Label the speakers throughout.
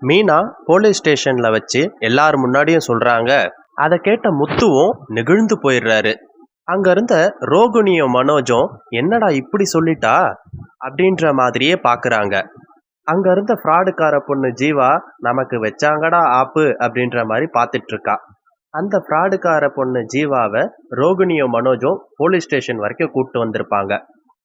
Speaker 1: Meena police ஸ்டேஷன்ல வச்சு எல்லார் முன்னாடியும் சொல்றாங்க. அதை கேட்ட முத்துவும் நெகிழ்ந்து போயிடுறாரு. அங்க இருந்த ரோகிணியும் மனோஜும் என்னடா இப்படி சொல்லிட்டா அப்படின்ற மாதிரியே பாக்குறாங்க. அங்க இருந்த ஃப்ராடுக்கார பொண்ணு ஜீவா நமக்கு வச்சாங்கடா ஆப்பு அப்படின்ற மாதிரி பார்த்துட்டு இருக்கா. அந்த ஃப்ராடுக்கார பொண்ணு ஜீவாவை ரோகிணியும் மனோஜும் போலீஸ் ஸ்டேஷன் வரைக்கும் கூப்பிட்டு வந்திருப்பாங்க.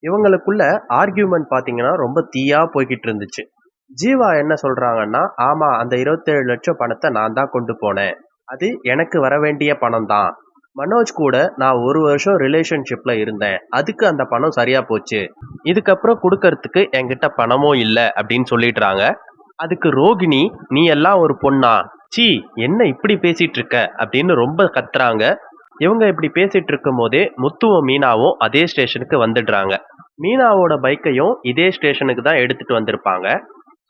Speaker 1: இவங்களுக்குள்ள ஆர்கியூமெண்ட் பாத்தீங்கன்னா ரொம்ப தீயா போய்கிட்டு இருந்துச்சு. ஜீவா என்ன சொல்றாங்கன்னா, ஆமா அந்த 27 லட்சம் பணத்தை நான் தான் கொண்டு போனேன், அது எனக்கு வர வேண்டிய பணம் தான். மனோஜ் கூட நான் 1 வருஷம் ரிலேஷன்ஷிப்ல இருந்தேன், அதுக்கு அந்த பணம் சரியா போச்சு, இதுக்கப்புறம் கொடுக்கறதுக்கு என்கிட்ட பணமும் இல்லை அப்படின்னு சொல்லிடுறாங்க. அதுக்கு ரோகிணி, நீ எல்லாம் ஒரு பொண்ணா, சீ என்ன இப்படி பேசிட்டு இருக்க அப்படின்னு ரொம்ப கத்துறாங்க. இவங்க இப்படி பேசிட்டு இருக்கும் போதே முத்துவும் மீனாவும் அதே ஸ்டேஷனுக்கு வந்துடுறாங்க. மீனாவோட பைக்கையும் இதே ஸ்டேஷனுக்கு தான் எடுத்துட்டு வந்திருப்பாங்க.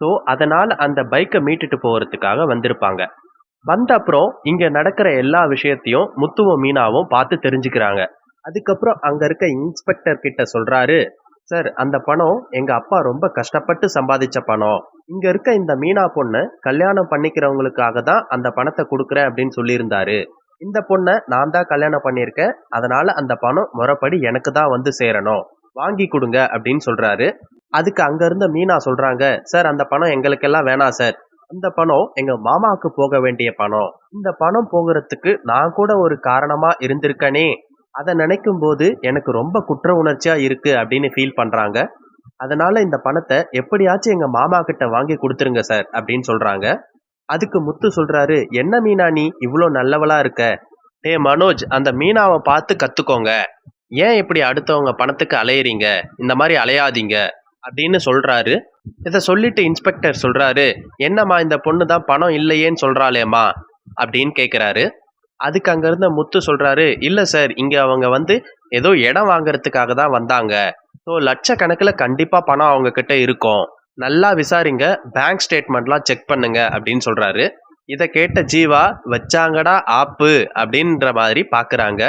Speaker 1: ஸோ அதனால அந்த பைக்கை மீட்டுட்டு போகிறதுக்காக வந்திருப்பாங்க. வந்த அப்புறம் இங்க நடக்கிற எல்லா விஷயத்தையும் முத்துவும் மீனாவும் பார்த்து தெரிஞ்சுக்கிறாங்க. அதுக்கப்புறம் அங்க இருக்க இன்ஸ்பெக்டர் கிட்ட சொல்றாரு, சார் அந்த பணம் எங்க அப்பா ரொம்ப கஷ்டப்பட்டு சம்பாதிச்ச பணம். இங்க இருக்க இந்த மீனா பொண்ணை கல்யாணம் பண்ணிக்கிறவங்களுக்காக தான் அந்த பணத்தை கொடுக்குறேன் அப்படின்னு சொல்லியிருந்தாரு. இந்த பொண்ணை நான் தான் கல்யாணம் பண்ணியிருக்கேன், அதனால அந்த பணம் முறைப்படி எனக்கு தான் வந்து சேரணும், வாங்கி கொடுங்க அப்படின்னு சொல்றாரு. அதுக்கு அங்க இருந்த மீனா சொல்றாங்க, சார் அந்த பணம் எங்களுக்கெல்லாம் வேணாம் சார், இந்த பணம் எங்க மாமாவுக்கு போக வேண்டிய பணம். இந்த பணம் போகிறதுக்கு நான் கூட ஒரு காரணமா இருந்திருக்கனே, அதை நினைக்கும் போது எனக்கு ரொம்ப குற்ற உணர்ச்சியா இருக்கு அப்படின்னு ஃபீல் பண்றாங்க. அதனால இந்த பணத்தை எப்படியாச்சும் எங்க மாமா கிட்ட வாங்கி கொடுத்துருங்க சார் அப்படின்னு சொல்றாங்க. அதுக்கு முத்து சொல்றாரு, என்ன மீனா நீ இவ்வளோ நல்லவளா இருக்க, டே மனோஜ் அந்த மீனாவை பார்த்து கத்துக்கோங்க, ஏன் இப்படி அடுத்தவங்க பணத்துக்கு அலையறீங்க, இந்த மாதிரி அலையாதீங்க அப்படின்னு சொல்றாரு. இதை சொல்லிட்டு இன்ஸ்பெக்டர் சொல்றாரு, என்னம்மா இந்த பொண்ணு தான் பணம் இல்லையேன்னு சொல்றாளேம்மா அப்படின்னு கேட்குறாரு. அதுக்கு அங்க இருந்த முத்து சொல்றாரு, இல்ல சார் இங்க அவங்க வந்து ஏதோ இடம் வாங்குறதுக்காக தான் வந்தாங்க, ஸோ லட்சக்கணக்கில் கண்டிப்பா பணம் அவங்க கிட்ட இருக்கும், நல்லா விசாரிங்க, பேங்க் ஸ்டேட்மெண்ட்லாம் செக் பண்ணுங்க அப்படின்னு சொல்றாரு. இதை கேட்ட ஜீவா வச்சாங்கடா ஆப்பு அப்படின்ற மாதிரி பாக்குறாங்க.